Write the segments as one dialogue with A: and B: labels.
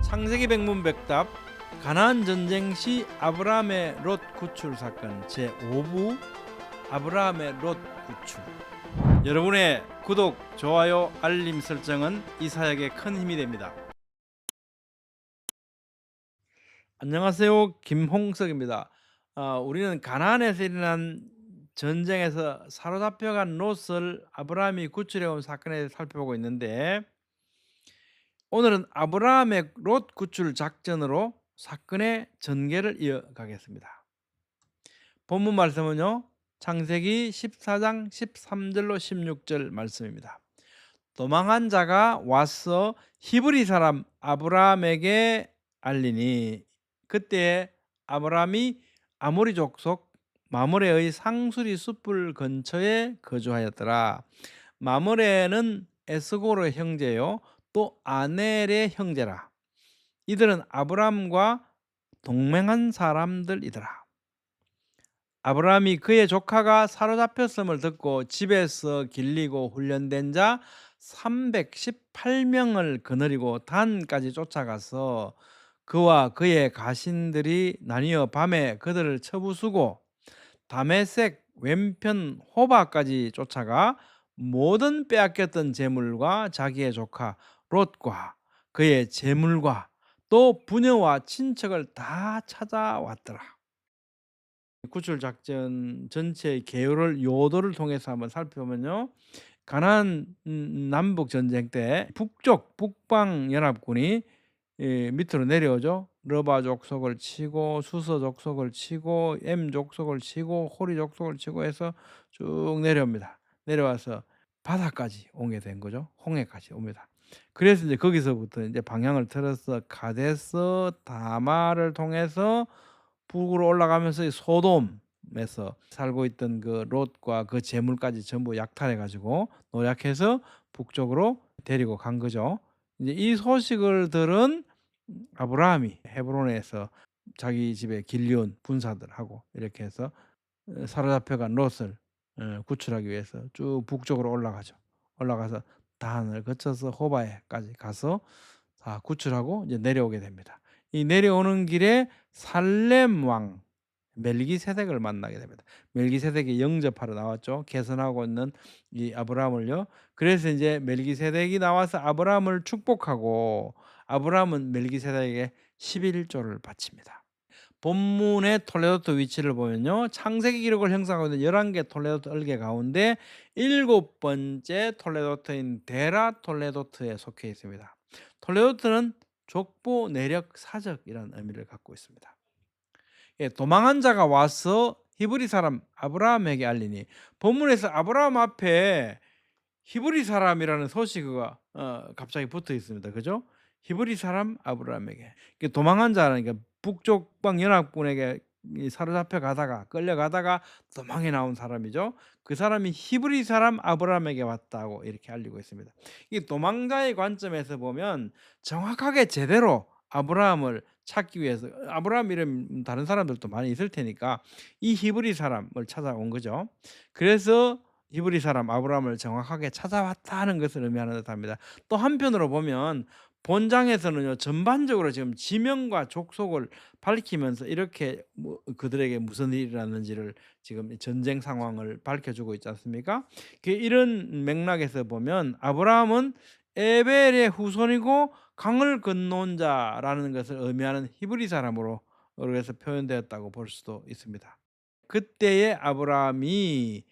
A: 창세기 백문백답 가나안 전쟁 시 아브라함의 롯 구출 사건 제5부 아브라함의 롯 구출. 여러분의 구독, 좋아요, 알림 설정은 이 사역에 큰 힘이 됩니다. 안녕하세요, 김홍석입니다. 우리는 가나안에서 일어난 전쟁에서 사로잡혀간 롯을 아브라함이 구출해온 사건에 대해서 살펴보고 있는데, 오늘은 아브라함의 롯 구출 작전으로 사건의 전개를 이어가겠습니다. 본문 말씀은요, 창세기 14장 13절로 16절 말씀입니다. 도망한 자가 와서 히브리 사람 아브라함에게 알리니 그때 아브라함이 아모리 족속 마므레의 상수리 숯불 근처에 거주하였더라. 마므레는 에스고르의 형제요 또 아넬의 형제라. 이들은 아브라함과 동맹한 사람들이더라. 아브라함이 그의 조카가 사로잡혔음을 듣고 집에서 길리고 훈련된 자 318명을 거느리고 단까지 쫓아가서 그와 그의 가신들이 나뉘어 밤에 그들을 쳐부수고 다메섹 왼편 호바까지 쫓아가 모든 빼앗겼던 재물과 자기의 조카 롯과 그의 재물과 또 부녀와 친척을 다 찾아왔더라. 구출 작전 전체의 개요를 요도를 통해서 한번 살펴보면요, 가나안 남북 전쟁 때 북쪽 북방 연합군이 밑으로 내려오죠. 러바 족속을 치고 수서 족속을 치고 엠 족속을 치고 호리 족속을 치고 해서 쭉 내려옵니다. 내려와서 바다까지 오게 된 거죠. 홍해까지 옵니다. 그래서 이제 거기서부터 이제 방향을 틀어서 가데스 다마를 통해서 북으로 올라가면서 이 소돔에서 살고 있던 그 롯과 그 재물까지 전부 약탈해 가지고 노략해서 북쪽으로 데리고 간 거죠. 이제 이 소식을 들은 아브라함이 헤브론에서 자기 집에 길리온 군사들하고 이렇게 해서 사로잡혀간 롯을 구출하기 위해서 쭉 북쪽으로 올라가죠. 올라가서 단을 거쳐서 호바에까지 가서 다 구출하고 이제 내려오게 됩니다. 이 내려오는 길에 살렘 왕 멜기세덱을 만나게 됩니다. 멜기세덱이 영접하러 나왔죠. 개선하고 있는 이 아브라함을요. 그래서 이제 멜기세덱이 나와서 아브라함을 축복하고 아브라함은 멜기세덱에게 11조를 바칩니다. 본문의 톨레도트 위치를 보면요, 창세기 기록을 형성하고 있는 11개 톨레도트 얼개 가운데 7번째 톨레도트인 데라 톨레도트에 속해 있습니다. 톨레도트는 족보 내력 사적이라는 의미를 갖고 있습니다. 도망한 자가 와서 히브리 사람 아브라함에게 알리니, 본문에서 아브라함 앞에 히브리 사람이라는 소식어가 갑자기 붙어 있습니다. 그죠? 히브리 사람 아브라함에게. 도망한 자라니까 북쪽방 연합군에게 사로잡혀 가다가 끌려가다가 도망해 나온 사람이죠. 그 사람이 히브리 사람 아브라함에게 왔다고 이렇게 알리고 있습니다. 이 도망자의 관점에서 보면 정확하게 제대로 아브라함을 찾기 위해서, 아브라함 이름 다른 사람들도 많이 있을 테니까 이 히브리 사람을 찾아온 거죠. 그래서 히브리 사람 아브라함을 정확하게 찾아왔다는 것을 의미하는 듯합니다. 또 한편으로 보면 본장에서는요, 전반적으로 지금 지명과 족속을 밝히면서 이렇게 그들에게 무슨 일이 일어났는지를 지금 전쟁 상황을 밝혀주고 있지 않습니까? 이런 맥락에서 보면 아브라함은 에벨의 후손이고 강을 건너온 자라는 것을 의미하는 히브리 사람으로 그래서 표현되었다고 볼 수도 있습니다. 그때의 아브라함이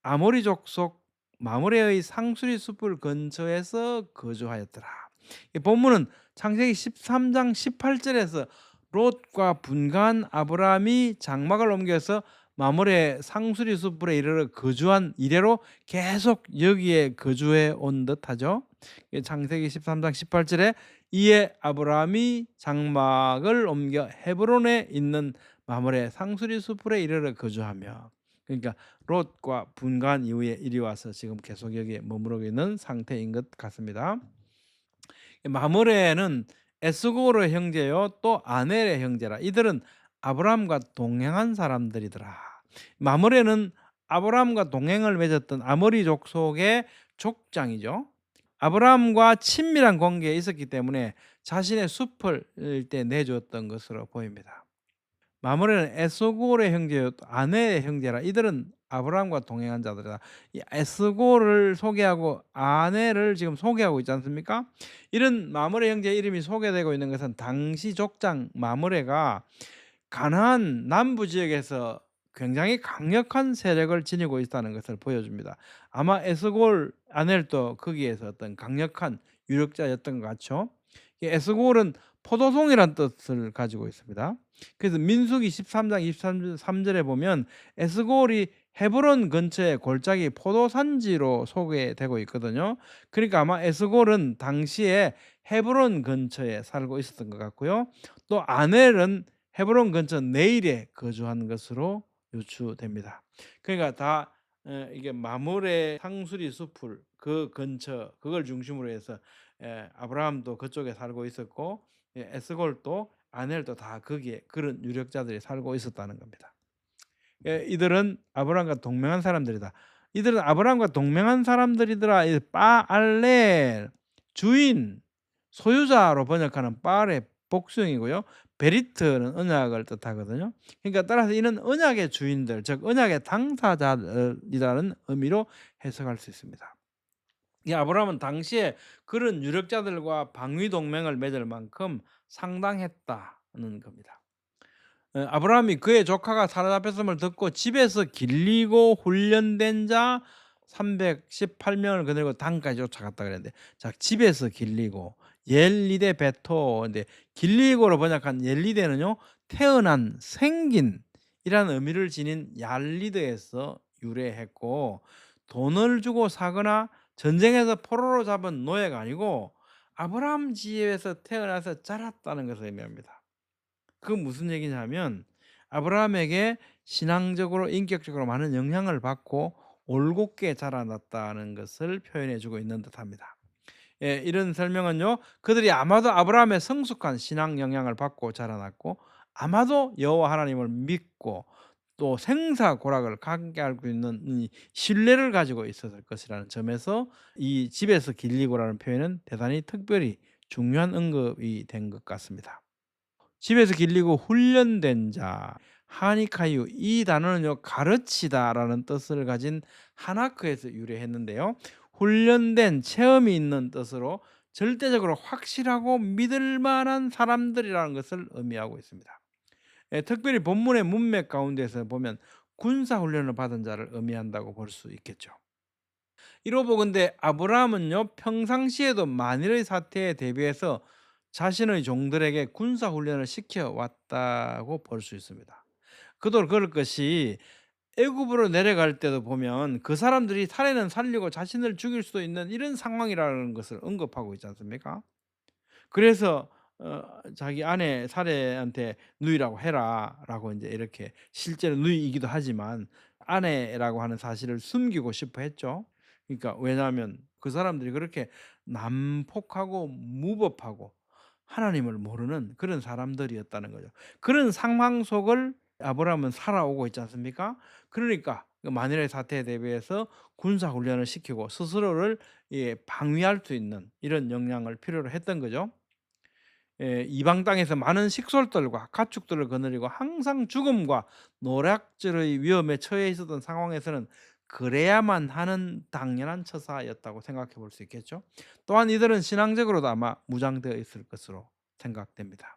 A: 아모리 족속 마므레의 상수리 숲을 근처에서 거주하였더라. 이 본문은 창세기 13장 18절에서 롯과 분간 아브라함이 장막을 옮겨서 마므레 상수리 숲에 이르러 거주한 이래로 계속 여기에 거주해 온 듯하죠. 창세기 13장 18절에 이에 아브라함이 장막을 옮겨 헤브론에 있는 마므레 상수리 숲에 이르러 거주하며, 그러니까 롯과 분간 이후에 이리 와서 지금 계속 여기에 머무르고 있는 상태인 것 같습니다. 마므레는 에스고르 형제요 또 아넬의 형제라. 이들은 아브라함과 동행한 사람들이더라. 마므레는 아브라함과 동행을 맺었던 아모리 족속의 족장이죠. 아브라함과 친밀한 관계에 있었기 때문에 자신의 숲을 일대 내주었던 것으로 보입니다. 마므레는 에스골의 형제요 아내의 형제라 이들은 아브라함과 동행한 자들이다. 이 에스골을 소개하고 아내를 지금 소개하고 있지 않습니까? 이런 마므레 형제의 이름이 소개되고 있는 것은 당시 족장 마므레가 가나안 남부 지역에서 굉장히 강력한 세력을 지니고 있다는 것을 보여줍니다. 아마 에스골 아넬도 거기에서 어떤 강력한 유력자였던 것 같죠. 이 에스골은 포도송이란 뜻을 가지고 있습니다. 그래서 민수기 13장 23절에 보면 에스골이 헤브론 근처의 골짜기 포도산지로 소개되고 있거든요. 그러니까 아마 에스골은 당시에 헤브론 근처에 살고 있었던 것 같고요. 또 아넬은 헤브론 근처 네일에 거주한 것으로 유추됩니다. 그러니까 다 이게 마므레 상수리 숲을 그 근처 그걸 중심으로 해서 아브라함도 그쪽에 살고 있었고 에스골도 아넬도 다 거기에 그런 유력자들이 살고 있었다는 겁니다. 이들은 아브라함과 동맹한 사람들이다. 이들은 아브라함과 동맹한 사람들이더라. 이 바알렐 주인, 소유자로 번역하는 바알의 복수형이고요. 베리트는 언약을 뜻하거든요. 그러니까 따라서 이는 언약의 주인들, 즉 언약의 당사자들이라는 의미로 해석할 수 있습니다. 이 아브라함은 당시에 그런 유력자들과 방위 동맹을 맺을 만큼 상당했다는 겁니다. 아브라함이 그의 조카가 사로잡혔음을 듣고 집에서 길리고 훈련된 자 318명을 거느리고 단까지 쫓아갔다 그랬는데, 자 집에서 길리고 옐리데 베토 인데 길리고로 번역한 옐리데는요 태어난 생긴이라는 의미를 지닌 얄리드에서 유래했고, 돈을 주고 사거나 전쟁에서 포로로 잡은 노예가 아니고 아브라함 집에서 태어나서 자랐다는 것을 의미합니다. 그건 무슨 얘기냐면 아브라함에게 신앙적으로 인격적으로 많은 영향을 받고 올곧게 자라났다는 것을 표현해 주고 있는 듯합니다. 이런 설명은요. 그들이 아마도 아브라함의 성숙한 신앙 영향을 받고 자라났고 아마도 여호와 하나님을 믿고 또 생사고락을 갖게 알고 있는 이 신뢰를 가지고 있었을 것이라는 점에서 이 집에서 길리고라는 표현은 대단히 특별히 중요한 언급이 된 것 같습니다. 집에서 길리고 훈련된 자 하니카유 이 단어는요 가르치다라는 뜻을 가진 하나크에서 유래했는데요. 훈련된 체험이 있는 뜻으로 절대적으로 확실하고 믿을 만한 사람들이라는 것을 의미하고 있습니다. 특별히 본문의 문맥 가운데서 보면 군사 훈련을 받은 자를 의미한다고 볼 수 있겠죠. 이로 보건대 아브라함은요 평상시에도 만일의 사태에 대비해서 자신의 종들에게 군사 훈련을 시켜 왔다고 볼 수 있습니다. 그도 그럴 것이 애굽으로 내려갈 때도 보면 그 사람들이 살해는 살리고 자신을 죽일 수도 있는 이런 상황이라는 것을 언급하고 있지 않습니까? 그래서 자기 아내 사례한테 "누이라고 해라."라고 인제 이렇게 실제로 누이이기도 하지만 아내라고 하는 사실을 숨기고 싶어 했죠. 그러니까 왜냐하면 그 사람들이 그렇게 난폭하고 무법하고 하나님을 모르는 그런 사람들이었다는 거죠. 그런 상황 속을 아브라함은 살아오고 있지 않습니까? 그러니까 그 만일의 사태에 대비해서 군사 훈련을 시키고 스스로를 방위할 수 있는 이런 역량을 필요로 했던 거죠. 이방 땅에서 많은 식솔들과 가축들을 거느리고 항상 죽음과 노략질의 위험에 처해 있었던 상황에서는 그래야만 하는 당연한 처사였다고 생각해 볼 수 있겠죠. 또한 이들은 신앙적으로도 아마 무장되어 있을 것으로 생각됩니다.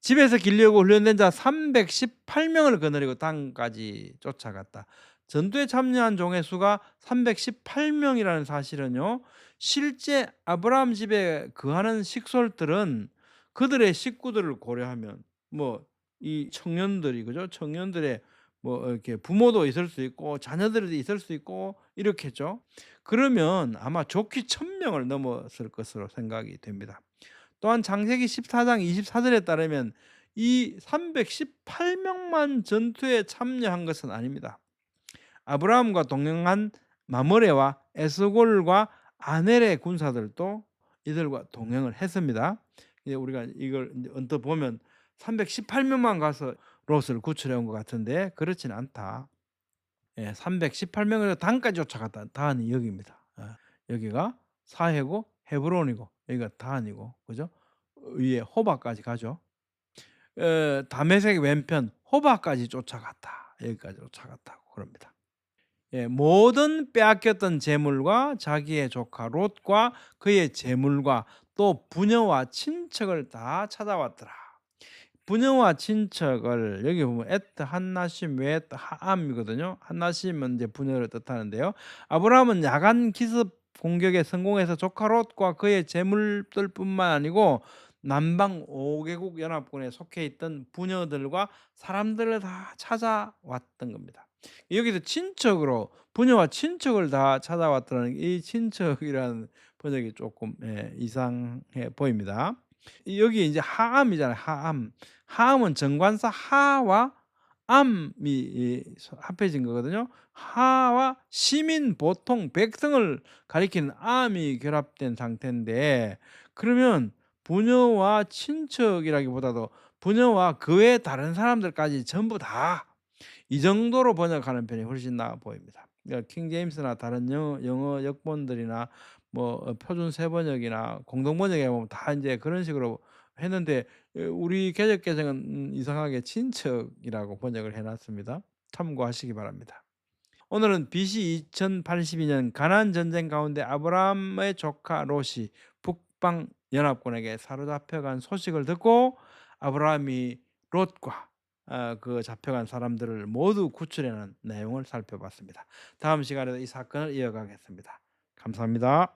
A: 집에서 길려고 훈련된 자 318명을 거느리고 단까지 쫓아갔다. 전투에 참여한 종의 수가 318명이라는 사실은요. 실제 아브라함 집에 거하는 식솔들은 그들의 식구들을 고려하면 뭐 이 청년들이 그죠? 청년들의 뭐 이렇게 부모도 있을 수 있고 자녀들이 있을 수 있고 이렇겠죠. 그러면 아마 좋기 1000명을 넘었을 것으로 생각이 됩니다. 또한 창세기 14장 24절에 따르면 이 318명만 전투에 참여한 것은 아닙니다. 아브라함과 동행한 마므레와 에스골과 아넬의 군사들도 이들과 동행을 했습니다. 이제 우리가 이걸 이제 언뜻 보면 318명만 가서 롯을 구출해 온 것 같은데 그렇지는 않다. 318명을 단까지 쫓아갔다. 다는 여기입니다. 여기가 사해고 헤브론이고 여기가 단이고 그죠? 위에 호바까지 가죠. 다메섹 왼편 호바까지 쫓아갔다. 여기까지 쫓아갔다고 그럽니다. 예, 모든 빼앗겼던 재물과 자기의 조카 롯과 그의 재물과 또 부녀와 친척을 다 찾아왔더라. 부녀와 친척을 여기 보면 에트 한나심 웨트 하암이거든요. 한나심은 이제 부녀를 뜻하는데요. 아브라함은 야간 기습 공격에 성공해서 조카 롯과 그의 재물들뿐만 아니고 남방 5개국 연합군에 속해 있던 부녀들과 사람들을 다 찾아왔던 겁니다. 여기서 친척으로 부녀와 친척을 다 찾아왔다는 이 친척이라는 번역이 조금 이상해 보입니다. 여기 이제 하암이잖아요, 하암. 하암은 정관사 하와 암이 합해진 거거든요. 하와 시민, 보통, 백성을 가리키는 암이 결합된 상태인데 그러면 부녀와 친척이라기보다도 부녀와 그 외 다른 사람들까지 전부 다 이 정도로 번역하는 편이 훨씬 나아 보입니다. 그러니까 킹 제임스나 다른 영어 역본들이나 뭐 표준 세번역이나 공동 번역에 보면 다 인제 그런 식으로 했는데 우리 개역 개정은 이상하게 친척이라고 번역을 해 놨습니다. 참고하시기 바랍니다. 오늘은 BC 2082년 가나안 전쟁 가운데 아브라함의 조카 롯이 북방 연합군에게 사로잡혀간 소식을 듣고 아브라함이 롯과 그 잡혀간 사람들을 모두 구출해낸 내용을 살펴봤습니다. 다음 시간에도 이 사건을 이어가겠습니다. 감사합니다.